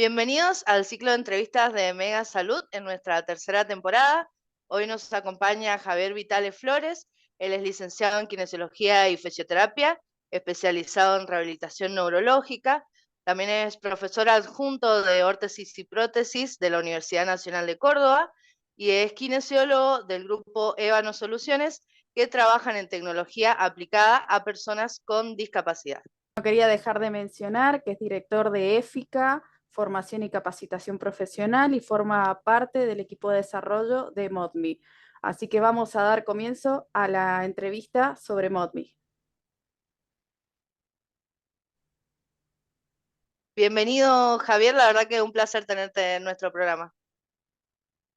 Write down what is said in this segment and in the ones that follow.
Bienvenidos al ciclo de entrevistas de Mega Salud en nuestra tercera temporada. Hoy nos acompaña Javier Vitale Flores. Él es licenciado en Kinesiología y Fisioterapia, especializado en rehabilitación neurológica. También es profesor adjunto de órtesis y prótesis de la Universidad Nacional de Córdoba y es kinesiólogo del grupo Ébano Soluciones, que trabajan en tecnología aplicada a personas con discapacidad. No quería dejar de mencionar que es director de EFICA, Formación y Capacitación Profesional, y forma parte del equipo de desarrollo de ModMe. Así que vamos a dar comienzo a la entrevista sobre ModMe. Bienvenido, Javier. La verdad que es un placer tenerte en nuestro programa.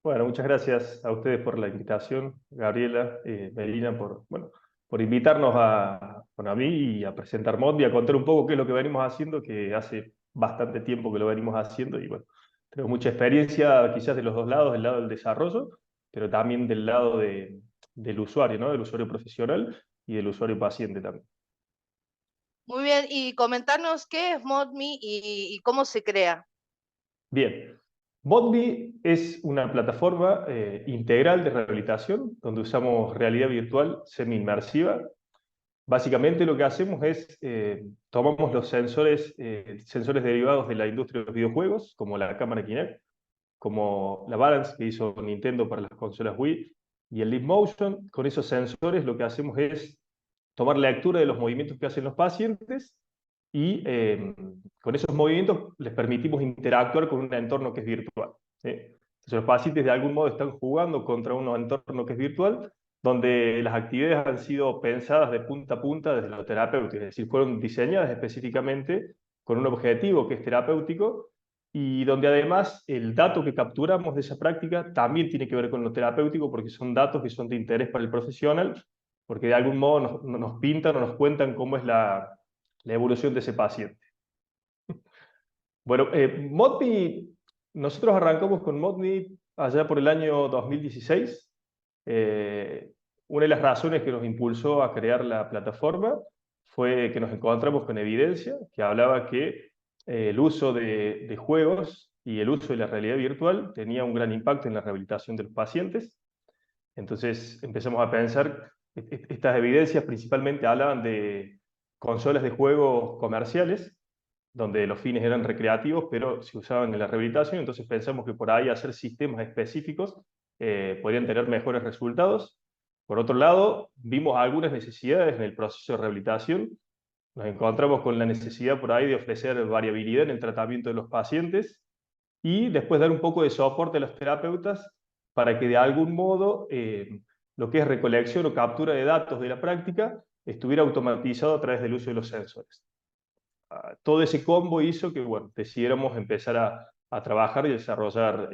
Bueno, muchas gracias a ustedes por la invitación, Gabriela, Melina, por invitarnos a mí y a presentar ModMe, a contar un poco qué es lo que venimos haciendo, que hace bastante tiempo que lo venimos haciendo, y bueno, tenemos mucha experiencia quizás de los dos lados, del lado del desarrollo, pero también del lado del usuario, ¿no? Del usuario profesional y del usuario paciente también. Muy bien, y comentarnos qué es ModMe y cómo se crea. Bien, ModMe es una plataforma integral de rehabilitación donde usamos realidad virtual semi-inmersiva. Básicamente lo que hacemos es, tomamos los sensores derivados de la industria de los videojuegos, como la cámara Kinect, como la Balance que hizo Nintendo para las consolas Wii, y el Leap Motion. Con esos sensores lo que hacemos es tomar lectura de los movimientos que hacen los pacientes y con esos movimientos les permitimos interactuar con un entorno que es virtual, ¿sí? Entonces los pacientes de algún modo están jugando contra un entorno que es virtual, donde las actividades han sido pensadas de punta a punta desde lo terapéutico, es decir, fueron diseñadas específicamente con un objetivo que es terapéutico, y donde además el dato que capturamos de esa práctica también tiene que ver con lo terapéutico, porque son datos que son de interés para el profesional, porque de algún modo nos pintan o nos cuentan cómo es la evolución de ese paciente. Bueno, ModMe, nosotros arrancamos con ModMe allá por el año 2016. Una de las razones que nos impulsó a crear la plataforma fue que nos encontramos con evidencia que hablaba que el uso de juegos y el uso de la realidad virtual tenía un gran impacto en la rehabilitación de los pacientes. Entonces empezamos a pensar, estas evidencias principalmente hablaban de consolas de juegos comerciales, donde los fines eran recreativos, pero se usaban en la rehabilitación. Entonces pensamos que por ahí hacer sistemas específicos podrían tener mejores resultados. Por otro lado, vimos algunas necesidades en el proceso de rehabilitación. Nos encontramos con la necesidad por ahí de ofrecer variabilidad en el tratamiento de los pacientes y después dar un poco de soporte a los terapeutas para que de algún modo lo que es recolección o captura de datos de la práctica estuviera automatizado a través del uso de los sensores. Todo ese combo hizo que bueno, decidiéramos empezar a trabajar y desarrollar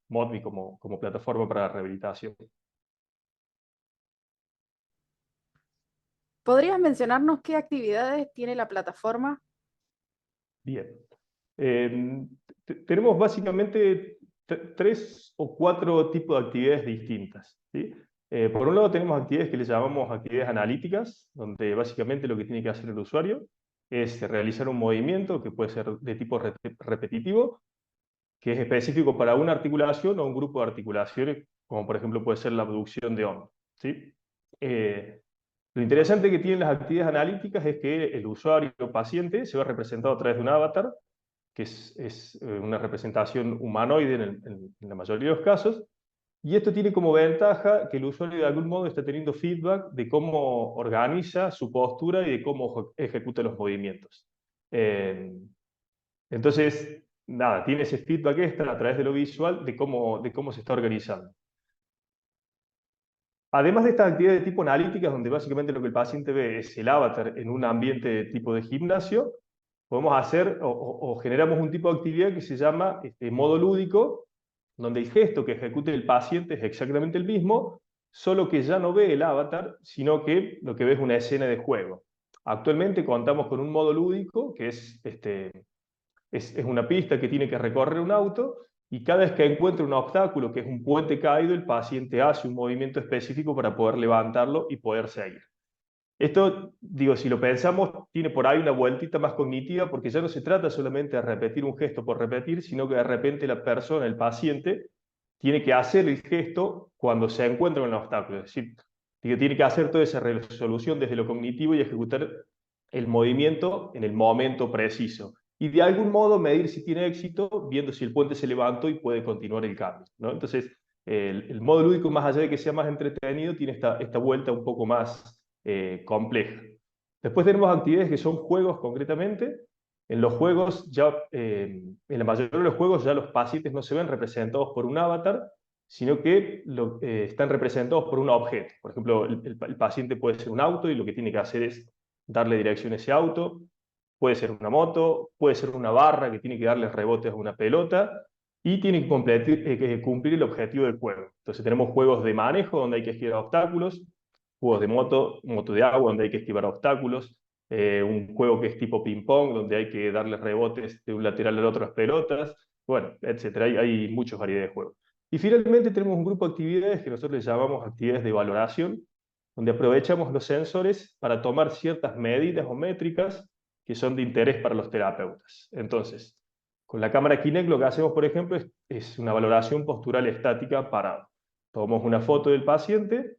ModMe como plataforma para la rehabilitación. ¿Podrías mencionarnos qué actividades tiene la plataforma? Bien. Tenemos básicamente tres o cuatro tipos de actividades distintas, ¿sí? Por un lado tenemos actividades que le llamamos actividades analíticas, donde básicamente lo que tiene que hacer el usuario es realizar un movimiento que puede ser de tipo repetitivo, que es específico para una articulación o un grupo de articulaciones, como por ejemplo puede ser la abducción de hombro, ¿sí? Lo interesante que tienen las actividades analíticas es que el usuario o paciente se ve representado a través de un avatar, que es una representación humanoide en la mayoría de los casos, y esto tiene como ventaja que el usuario de algún modo está teniendo feedback de cómo organiza su postura y de cómo ejecuta los movimientos. Entonces, nada, tiene ese feedback extra a través de lo visual de cómo se está organizando. Además de estas actividades de tipo analíticas, donde básicamente lo que el paciente ve es el avatar en un ambiente de tipo de gimnasio, podemos hacer o generamos un tipo de actividad que se llama modo lúdico, donde el gesto que ejecute el paciente es exactamente el mismo, solo que ya no ve el avatar, sino que lo que ve es una escena de juego. Actualmente contamos con un modo lúdico, que es una pista que tiene que recorrer un auto, y cada vez que encuentra un obstáculo, que es un puente caído, el paciente hace un movimiento específico para poder levantarlo y poder seguir. Esto, digo, si lo pensamos, tiene por ahí una vueltita más cognitiva, porque ya no se trata solamente de repetir un gesto por repetir, sino que de repente la persona, el paciente, tiene que hacer el gesto cuando se encuentra con el obstáculo. Es decir, tiene que hacer toda esa resolución desde lo cognitivo y ejecutar el movimiento en el momento preciso. Y de algún modo medir si tiene éxito, viendo si el puente se levantó y puede continuar el cambio, ¿no? Entonces, el modo lúdico, más allá de que sea más entretenido, tiene esta vuelta un poco más compleja. Después tenemos actividades que son juegos concretamente. En los juegos, en la mayoría de los juegos ya los pacientes no se ven representados por un avatar, sino que están representados por un objeto. Por ejemplo, el paciente puede ser un auto y lo que tiene que hacer es darle dirección a ese auto. Puede ser una moto, puede ser una barra que tiene que darle rebotes a una pelota y tiene que cumplir el objetivo del juego. Entonces tenemos juegos de manejo donde hay que esquivar obstáculos, juegos de moto de agua donde hay que esquivar obstáculos, un juego que es tipo ping-pong donde hay que darle rebotes de un lateral al otro a las pelotas, bueno, etc. Hay muchas variedades de juegos. Y finalmente tenemos un grupo de actividades que nosotros les llamamos actividades de valoración, donde aprovechamos los sensores para tomar ciertas medidas o métricas que son de interés para los terapeutas. Entonces, con la cámara Kinect lo que hacemos, por ejemplo, es una valoración postural estática parada. Tomamos una foto del paciente,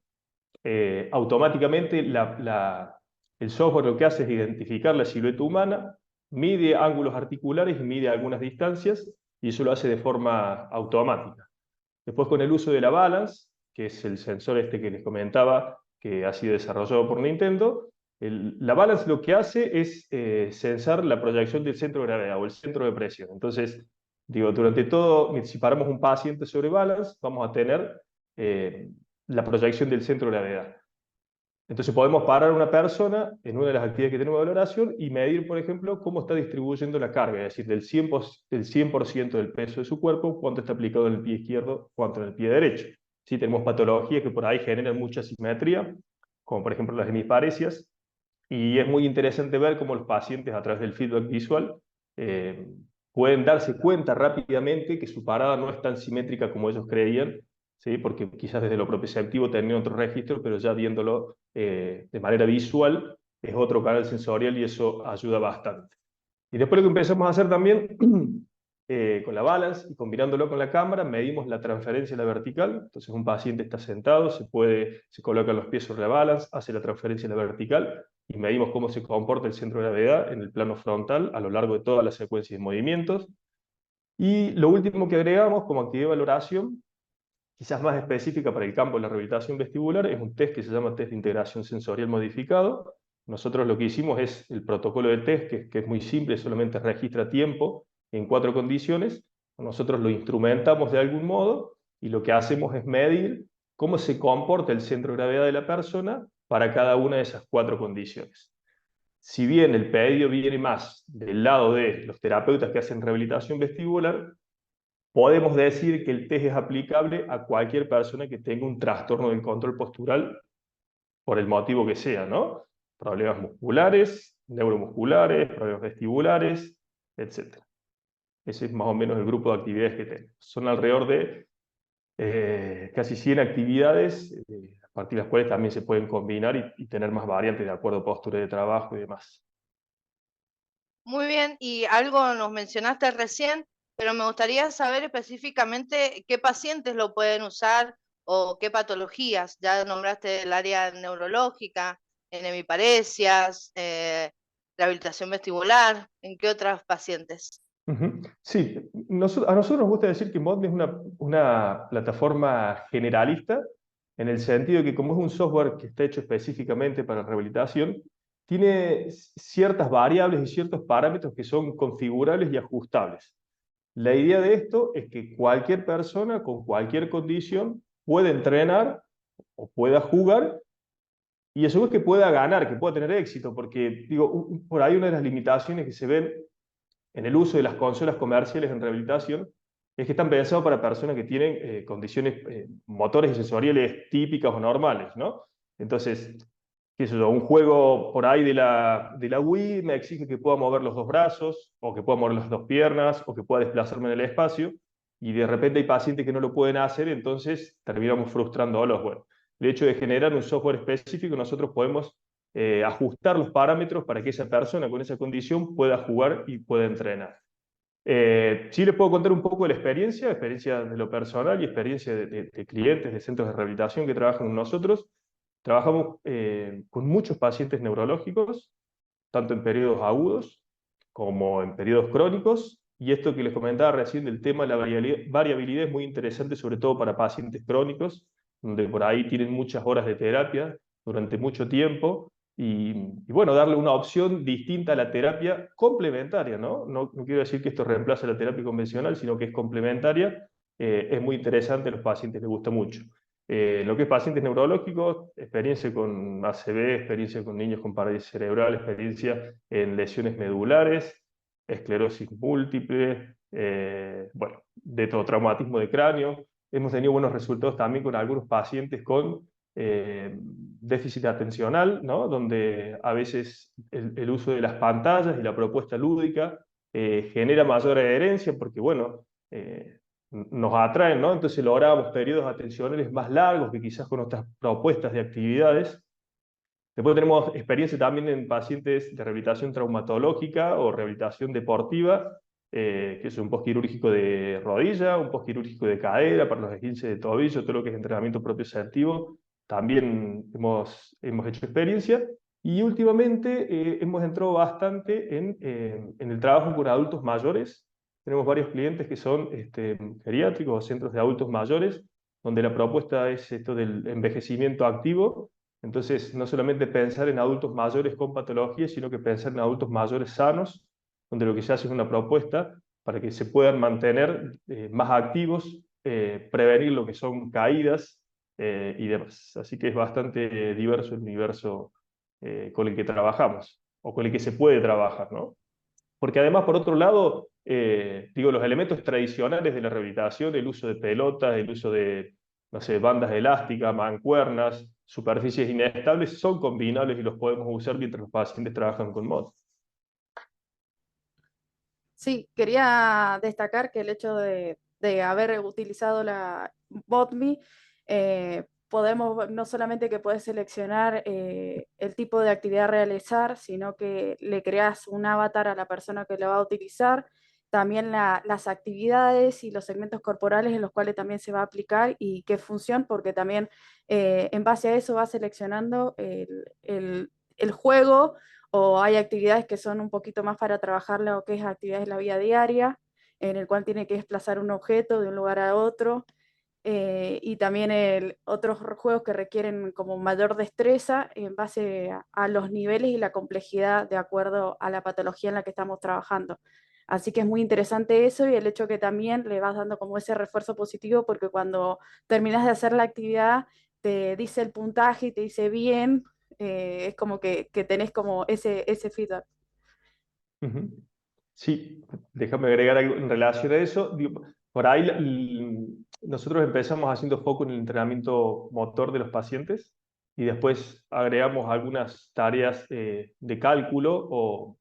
automáticamente el software lo que hace es identificar la silueta humana, mide ángulos articulares y mide algunas distancias, y eso lo hace de forma automática. Después, con el uso de la Balance, que es el sensor este que les comentaba, que ha sido desarrollado por Nintendo, la Balance lo que hace es sensar la proyección del centro de gravedad o el centro de presión. Entonces, digo, durante todo, si paramos un paciente sobre Balance, vamos a tener la proyección del centro de gravedad. Entonces podemos parar a una persona en una de las actividades que tenemos de valoración y medir, por ejemplo, cómo está distribuyendo la carga, es decir, del 100% del peso de su cuerpo, cuánto está aplicado en el pie izquierdo, cuánto en el pie derecho. Sí, tenemos patologías que por ahí generan mucha asimetría, como por ejemplo las hemiparesias, y es muy interesante ver cómo los pacientes a través del feedback visual pueden darse cuenta rápidamente que su parada no es tan simétrica como ellos creían, ¿sí? Porque quizás desde lo propioceptivo tenían otro registro, pero ya viéndolo de manera visual es otro canal sensorial y eso ayuda bastante. Y después lo que empezamos a hacer también con la Balance y combinándolo con la cámara, medimos la transferencia a la vertical. Entonces un paciente está sentado, se colocan los pies sobre la Balance, hace la transferencia a la vertical y medimos cómo se comporta el centro de gravedad en el plano frontal a lo largo de toda la secuencia de movimientos. Y lo último que agregamos como actividad de valoración, quizás más específica para el campo de la rehabilitación vestibular, es un test que se llama test de integración sensorial modificado. Nosotros lo que hicimos es el protocolo de test, que es muy simple, solamente registra tiempo en 4 condiciones. Nosotros lo instrumentamos de algún modo y lo que hacemos es medir cómo se comporta el centro de gravedad de la persona para cada una de esas 4 condiciones. Si bien el pedido viene más del lado de los terapeutas que hacen rehabilitación vestibular, podemos decir que el test es aplicable a cualquier persona que tenga un trastorno del control postural por el motivo que sea, ¿no? Problemas musculares, neuromusculares, problemas vestibulares, etc. Ese es más o menos el grupo de actividades que tenemos. Son alrededor de casi 100 actividades, a partir de las cuales también se pueden combinar y tener más variantes de acuerdo a postura de trabajo y demás. Muy bien, y algo nos mencionaste recién, pero me gustaría saber específicamente qué pacientes lo pueden usar o qué patologías. Ya nombraste el área neurológica, en hemiparesias, rehabilitación vestibular, ¿en qué otros pacientes? Sí, a nosotros nos gusta decir que Modmi es una plataforma generalista, en el sentido de que como es un software que está hecho específicamente para rehabilitación, tiene ciertas variables y ciertos parámetros que son configurables y ajustables. La idea de esto es que cualquier persona con cualquier condición puede entrenar o pueda jugar y eso es que pueda ganar, que pueda tener éxito, porque digo, por ahí una de las limitaciones que se ven en el uso de las consolas comerciales en rehabilitación es que están pensados para personas que tienen condiciones motores y sensoriales típicas o normales, ¿no? Entonces, qué sé yo, un juego por ahí de la Wii me exige que pueda mover los 2 brazos, o que pueda mover las 2 piernas, o que pueda desplazarme en el espacio, y de repente hay pacientes que no lo pueden hacer, entonces terminamos frustrándolos. Bueno, el hecho de generar un software específico, nosotros podemos ajustar los parámetros para que esa persona con esa condición pueda jugar y pueda entrenar. Sí les puedo contar un poco de la experiencia de lo personal y experiencia de clientes de centros de rehabilitación que trabajan con nosotros. Trabajamos con muchos pacientes neurológicos, tanto en periodos agudos como en periodos crónicos, y esto que les comentaba recién del tema de la variabilidad es muy interesante, sobre todo para pacientes crónicos, donde por ahí tienen muchas horas de terapia durante mucho tiempo, y bueno, darle una opción distinta a la terapia complementaria, ¿no? No quiero decir que esto reemplace la terapia convencional, sino que es complementaria, es muy interesante, a los pacientes les gusta mucho. Lo que es pacientes neurológicos, experiencia con ACV, experiencia con niños con parálisis cerebral, experiencia en lesiones medulares, esclerosis múltiple, bueno, de todo traumatismo de cráneo. Hemos tenido buenos resultados también con algunos pacientes con déficit atencional, ¿no? Donde a veces el uso de las pantallas y la propuesta lúdica genera mayor adherencia porque, bueno, nos atraen, ¿no? Entonces lográbamos periodos atencionales más largos que quizás con otras propuestas de actividades. Después tenemos experiencia también en pacientes de rehabilitación traumatológica o rehabilitación deportiva, que es un postquirúrgico de rodilla, un postquirúrgico de cadera, para los esguinces de tobillo, todo lo que es entrenamiento propioceptivo. También hemos hecho experiencia. Y últimamente hemos entrado bastante en el trabajo con adultos mayores. Tenemos varios clientes que son geriátricos o centros de adultos mayores, donde la propuesta es esto del envejecimiento activo. Entonces, no solamente pensar en adultos mayores con patologías, sino que pensar en adultos mayores sanos, donde lo que se hace es una propuesta para que se puedan mantener más activos, prevenir lo que son caídas y demás. Así que es bastante diverso el universo con el que trabajamos, o con el que se puede trabajar, ¿no? Porque además, por otro lado, digo, los elementos tradicionales de la rehabilitación, el uso de pelotas, el uso de, no sé, bandas elásticas, mancuernas, superficies inestables, son combinables y los podemos usar mientras los pacientes trabajan con MOD. Sí, quería destacar que el hecho de haber utilizado la BotMe, podemos, no solamente que puedes seleccionar el tipo de actividad a realizar, sino que le creas un avatar a la persona que lo va a utilizar, también las actividades y los segmentos corporales en los cuales también se va a aplicar y qué función, porque también en base a eso va seleccionando el juego, o hay actividades que son un poquito más para trabajar lo que es actividades de la vida diaria, en el cual tiene que desplazar un objeto de un lugar a otro, y también otros juegos que requieren como mayor destreza en base a los niveles y la complejidad de acuerdo a la patología en la que estamos trabajando. Así que es muy interesante eso y el hecho que también le vas dando como ese refuerzo positivo porque cuando terminas de hacer la actividad te dice el puntaje y te dice bien, es como que tenés como ese feedback. Ujú. Sí, déjame agregar algo en relación a eso. Digo, por ahí nosotros empezamos haciendo foco en el entrenamiento motor de los pacientes y después agregamos algunas tareas de cálculo o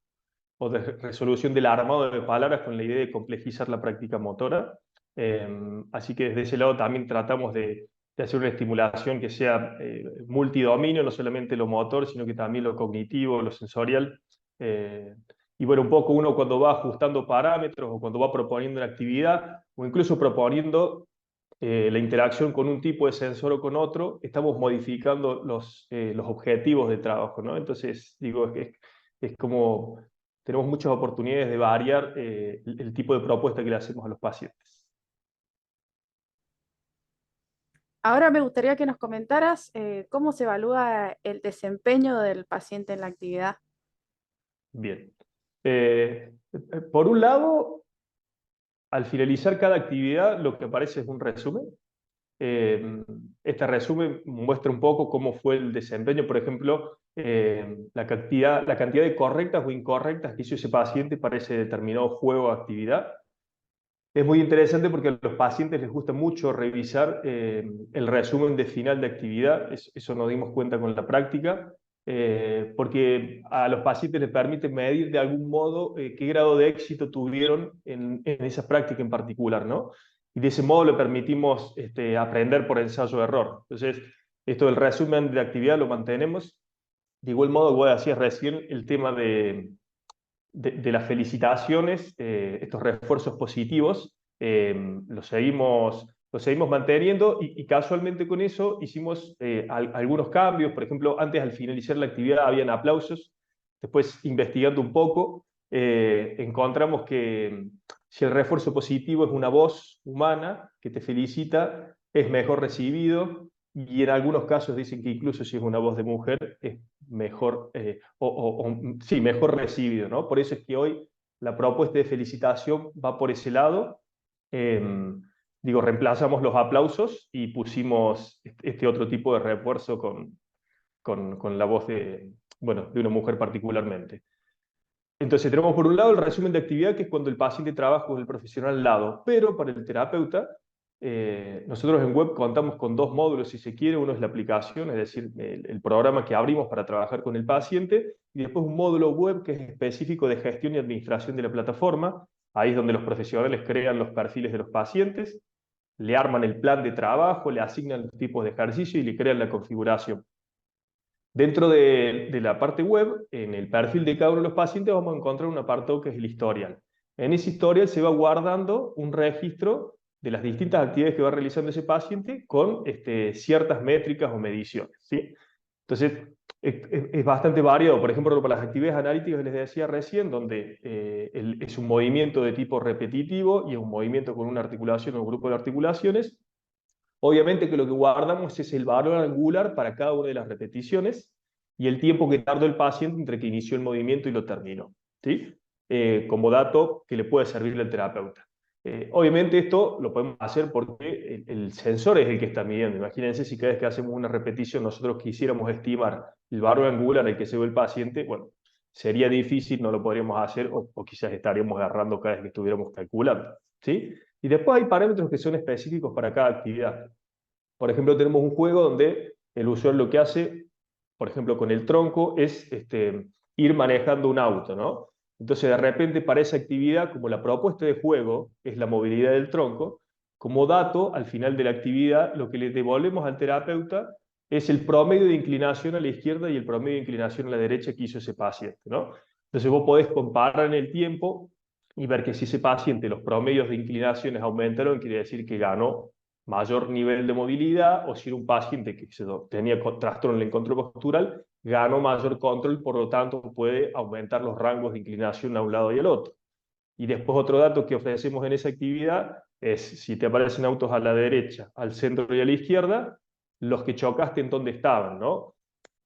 de resolución del armado de palabras con la idea de complejizar la práctica motora. Así que desde ese lado también tratamos de hacer una estimulación que sea multidominio, no solamente lo motor, sino que también lo cognitivo, lo sensorial. Eh, y bueno, un poco uno cuando va ajustando parámetros o cuando va proponiendo una actividad o incluso proponiendo la interacción con un tipo de sensor o con otro, estamos modificando los objetivos de trabajo, ¿no? Entonces, digo, es como tenemos muchas oportunidades de variar el tipo de propuesta que le hacemos a los pacientes. Ahora me gustaría que nos comentaras cómo se evalúa el desempeño del paciente en la actividad. Bien. Por un lado, al finalizar cada actividad, lo que aparece es un resumen. Este resumen muestra un poco cómo fue el desempeño, por ejemplo, la cantidad de correctas o incorrectas que hizo ese paciente para ese determinado juego o actividad. Es muy interesante porque a los pacientes les gusta mucho revisar el resumen de final de actividad, eso nos dimos cuenta con la práctica, porque a los pacientes les permite medir de algún modo qué grado de éxito tuvieron en esa práctica en particular, ¿no? Y de ese modo le permitimos aprender por ensayo-error. Entonces, esto del resumen de actividad lo mantenemos. de igual modo, vos decías recién el tema de las felicitaciones, estos refuerzos positivos, los seguimos manteniendo y casualmente con eso hicimos algunos cambios. Por ejemplo, antes al finalizar la actividad habían aplausos. Después, investigando un poco, encontramos que si el refuerzo positivo es una voz humana que te felicita, es mejor recibido. Y en algunos casos dicen que incluso si es una voz de mujer, es mejor, sí, mejor recibido, ¿no? Por eso es que hoy la propuesta de felicitación va por ese lado. Digo, reemplazamos los aplausos y pusimos este otro tipo de refuerzo con la voz bueno, de una mujer particularmente. Entonces tenemos por un lado el resumen de actividad, que es cuando el paciente trabaja con el profesional al lado, pero para el terapeuta, nosotros en web contamos con dos módulos, si se quiere. Uno es la aplicación, es decir, el programa que abrimos para trabajar con el paciente, y después un módulo web que es específico de gestión y administración de la plataforma. Ahí es donde los profesionales crean los perfiles de los pacientes, le arman el plan de trabajo, le asignan los tipos de ejercicio y le crean la configuración. Dentro de la parte web, en el perfil de cada uno de los pacientes, vamos a encontrar un apartado que es el historial. En ese historial se va guardando un registro de las distintas actividades que va realizando ese paciente con ciertas métricas o mediciones, ¿sí? Entonces, es bastante variado. Por ejemplo, para las actividades analíticas que les decía recién, donde es un movimiento de tipo repetitivo y es un movimiento con una articulación o un grupo de articulaciones. Obviamente que lo que guardamos es el valor angular para cada una de las repeticiones y el tiempo que tardó el paciente entre que inició el movimiento y lo terminó, ¿sí? Como dato que le puede servir al terapeuta. Obviamente esto lo podemos hacer porque el sensor es el que está midiendo. Imagínense si cada vez que hacemos una repetición nosotros quisiéramos estimar el valor angular al que se ve el paciente, bueno, sería difícil, no lo podríamos hacer o quizás estaríamos agarrando cada vez que estuviéramos calculando, ¿sí? Y después hay parámetros que son específicos para cada actividad. Por ejemplo, tenemos un juego donde el usuario lo que hace, por ejemplo, con el tronco, es ir manejando un auto, ¿no? Entonces, de repente, para esa actividad, como la propuesta de juego es la movilidad del tronco, como dato, al final de la actividad, lo que le devolvemos al terapeuta es el promedio de inclinación a la izquierda y el promedio de inclinación a la derecha que hizo ese paciente, ¿no? Entonces, vos podés comparar en el tiempo y ver que si ese paciente los promedios de inclinaciones aumentaron, quiere decir que ganó mayor nivel de movilidad, o si era un paciente que tenía trastorno en el control postural, ganó mayor control, por lo tanto puede aumentar los rangos de inclinación a un lado y al otro. Y después otro dato que ofrecemos en esa actividad es, si te aparecen autos a la derecha, al centro y a la izquierda, los que chocaste en dónde estaban, ¿no?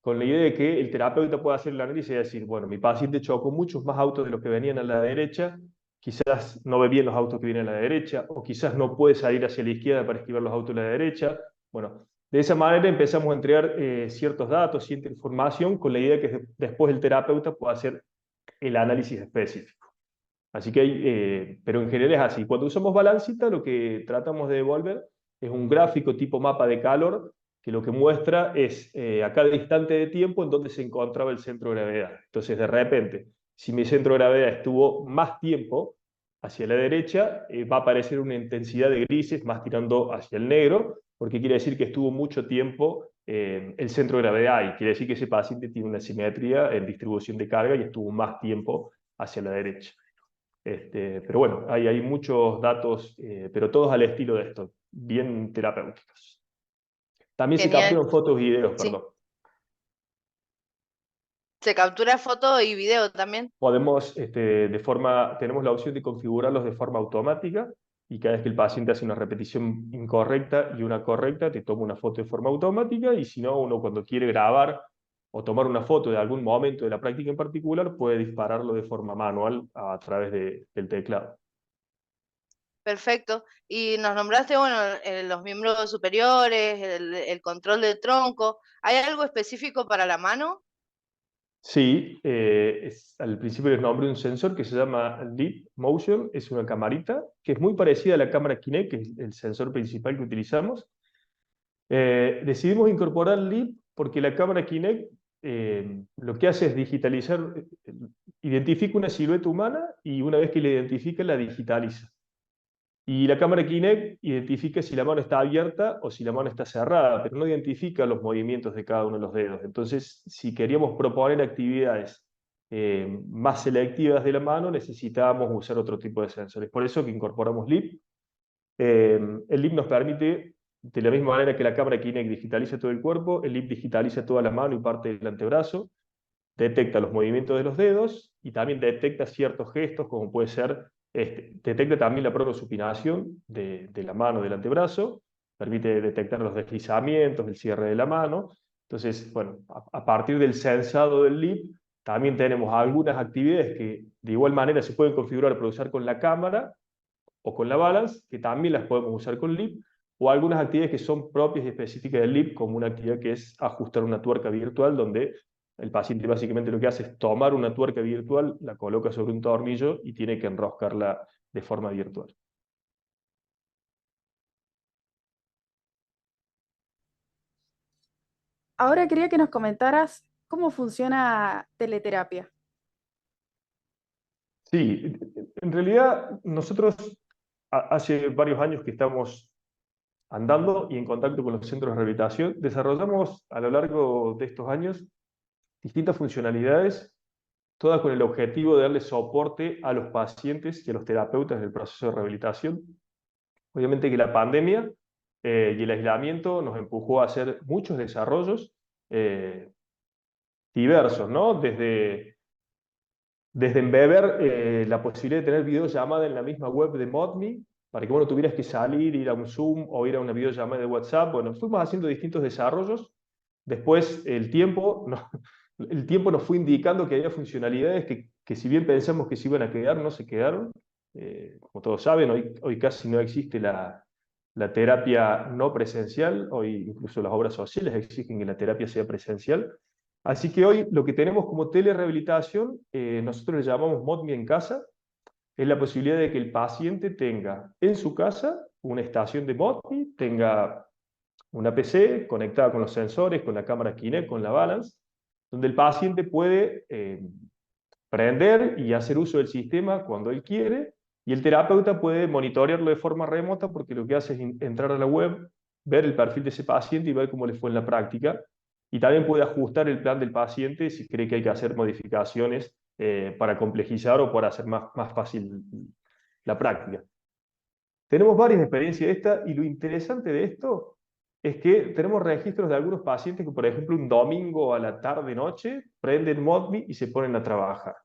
Con la idea de que el terapeuta pueda hacer el análisis y decir, bueno, mi paciente chocó muchos más autos de los que venían a la derecha, quizás no ve bien los autos que vienen a la derecha, o quizás no puede salir hacia la izquierda para esquivar los autos a la derecha. Bueno, de esa manera empezamos a entregar ciertos datos, cierta información, con la idea de que después el terapeuta pueda hacer el análisis específico. Así que pero en general es así. Cuando usamos Balancita, lo que tratamos de devolver es un gráfico tipo mapa de calor, que lo que muestra es a cada instante de tiempo en donde se encontraba el centro de gravedad. Entonces, de repente, si mi centro de gravedad estuvo más tiempo hacia la derecha, va a aparecer una intensidad de grises más tirando hacia el negro, porque quiere decir que estuvo mucho tiempo el centro de gravedad, y quiere decir que ese paciente tiene una simetría en distribución de carga y estuvo más tiempo hacia la derecha. Pero bueno, hay muchos datos, pero todos al estilo de esto, bien terapéuticos. También se Genial. capturan fotos y videos, Sí. perdón. ¿Se captura foto y video también? Podemos, tenemos la opción de configurarlos de forma automática, y cada vez que el paciente hace una repetición incorrecta y una correcta, te toma una foto de forma automática, y si no, uno cuando quiere grabar o tomar una foto de algún momento de la práctica en particular, puede dispararlo de forma manual a través del teclado. Perfecto. Y nos nombraste, bueno, los miembros superiores, el control del tronco. ¿Hay algo específico para la mano? Sí, al principio les nombré un sensor que se llama Leap Motion. Es una camarita que es muy parecida a la cámara Kinect, que es el sensor principal que utilizamos. Decidimos incorporar Leap porque la cámara Kinect lo que hace es digitalizar, identifica una silueta humana y una vez que la identifica la digitaliza. Y la cámara Kinect identifica si la mano está abierta o si la mano está cerrada, pero no identifica los movimientos de cada uno de los dedos. Entonces, si queríamos proponer actividades más selectivas de la mano, necesitábamos usar otro tipo de sensores. Por eso que incorporamos LIP. El LIP nos permite, de la misma manera que la cámara Kinect digitaliza todo el cuerpo, el LIP digitaliza toda la mano y parte del antebrazo, detecta los movimientos de los dedos y también detecta ciertos gestos, como puede ser, detecta también la pronosupinación de la mano del antebrazo, permite detectar los deslizamientos, el cierre de la mano. Entonces, bueno, a partir del sensado del LIP, también tenemos algunas actividades que de igual manera se pueden configurar para usar con la cámara o con la balance, que también las podemos usar con LIP, o algunas actividades que son propias y específicas del LIP, como una actividad que es ajustar una tuerca virtual, donde el paciente básicamente lo que hace es tomar una tuerca virtual, la coloca sobre un tornillo y tiene que enroscarla de forma virtual. Ahora quería que nos comentaras cómo funciona teleterapia. Sí, en realidad nosotros hace varios años que estamos andando y en contacto con los centros de rehabilitación, desarrollamos a lo largo de estos años distintas funcionalidades, todas con el objetivo de darle soporte a los pacientes y a los terapeutas del proceso de rehabilitación. Obviamente que la pandemia y el aislamiento nos empujó a hacer muchos desarrollos diversos, ¿no? Desde embeber la posibilidad de tener videollamada en la misma web de ModMe, para que vos no tuvieras que salir, ir a un Zoom o ir a una videollamada de WhatsApp. Bueno, fuimos haciendo distintos desarrollos. Después el tiempo nos fue indicando que había funcionalidades que si bien pensamos que se iban a quedar, no se quedaron. Como todos saben, hoy casi no existe la terapia no presencial. Hoy incluso las obras sociales exigen que la terapia sea presencial. Así que hoy lo que tenemos como telerehabilitación, nosotros le llamamos ModMe en casa, es la posibilidad de que el paciente tenga en su casa una estación de ModMe, tenga una PC conectada con los sensores, con la cámara Kinect, con la balance, donde el paciente puede prender y hacer uso del sistema cuando él quiere, y el terapeuta puede monitorearlo de forma remota porque lo que hace es entrar a la web, ver el perfil de ese paciente y ver cómo le fue en la práctica. Y también puede ajustar el plan del paciente si cree que hay que hacer modificaciones para complejizar o para hacer más fácil la práctica. Tenemos varias experiencias de esta y lo interesante de esto es que tenemos registros de algunos pacientes que, por ejemplo, un domingo a la tarde-noche prenden ModMe y se ponen a trabajar.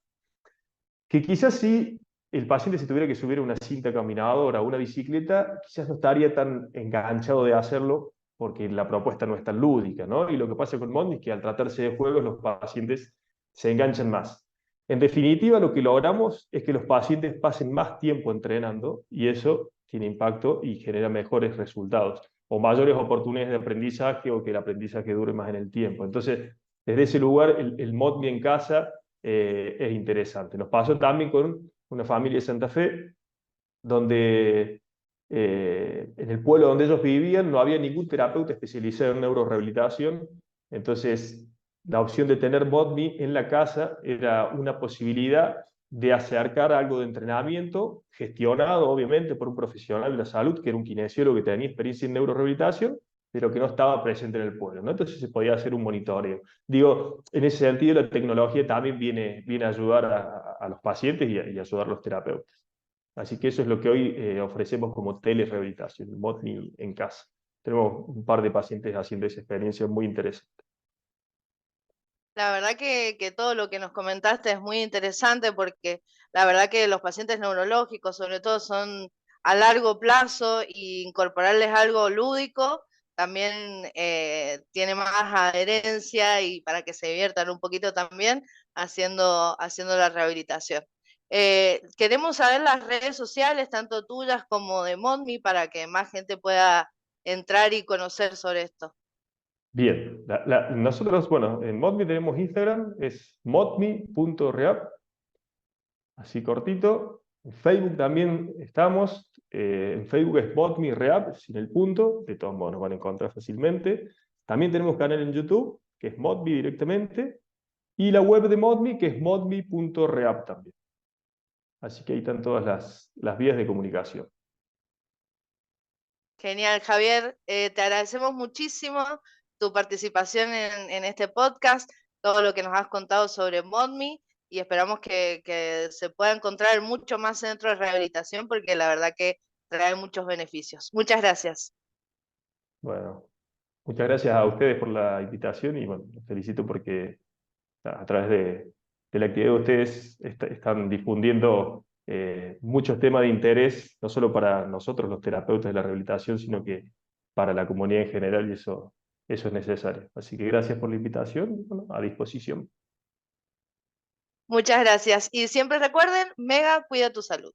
Que quizás si el paciente se tuviera que subir a una cinta caminadora o una bicicleta, quizás no estaría tan enganchado de hacerlo porque la propuesta no es tan lúdica, ¿no? Y lo que pasa con ModMe es que al tratarse de juegos los pacientes se enganchan más. En definitiva, lo que logramos es que los pacientes pasen más tiempo entrenando y eso tiene impacto y genera mejores resultados o mayores oportunidades de aprendizaje o que el aprendizaje dure más en el tiempo. Entonces, desde ese lugar, el ModMe en casa es interesante. Nos pasó también con una familia de Santa Fe, donde en el pueblo donde ellos vivían no había ningún terapeuta especializado en neurorehabilitación, entonces la opción de tener ModMe en la casa era una posibilidad de acercar algo de entrenamiento, gestionado obviamente por un profesional de la salud, que era un kinesiólogo que tenía experiencia en neurorehabilitación, pero que no estaba presente en el pueblo, ¿no? Entonces se podía hacer un monitoreo. Digo, en ese sentido la tecnología también viene a ayudar a los pacientes y a ayudar a los terapeutas. Así que eso es lo que hoy ofrecemos como telerehabilitación, ModMe en casa. Tenemos un par de pacientes haciendo esa experiencia muy interesante. La verdad que todo lo que nos comentaste es muy interesante porque la verdad que los pacientes neurológicos sobre todo son a largo plazo y incorporarles algo lúdico también tiene más adherencia y para que se diviertan un poquito también haciendo la rehabilitación. Queremos saber las redes sociales, tanto tuyas como de ModMe, para que más gente pueda entrar y conocer sobre esto. Bien, nosotros, bueno, en ModMe tenemos Instagram, es modme.rehab, así cortito. En Facebook también estamos, en Facebook es ModMe Rehab, sin el punto, de todos modos nos van a encontrar fácilmente. También tenemos canal en YouTube, que es ModMe directamente, y la web de ModMe, que es modme.rehab también. Así que ahí están todas las vías de comunicación. Genial, Javier. Te agradecemos muchísimo tu participación en este podcast, todo lo que nos has contado sobre ModMe y esperamos que se pueda encontrar mucho más centro de rehabilitación porque la verdad que trae muchos beneficios. Muchas gracias. Bueno, muchas gracias a ustedes por la invitación y bueno, los felicito porque a través de la actividad de ustedes están difundiendo muchos temas de interés, no solo para nosotros los terapeutas de la rehabilitación, sino que para la comunidad en general y eso es necesario. Así que gracias por la invitación y bueno, a disposición. Muchas gracias. Y siempre recuerden, Mega cuida tu salud.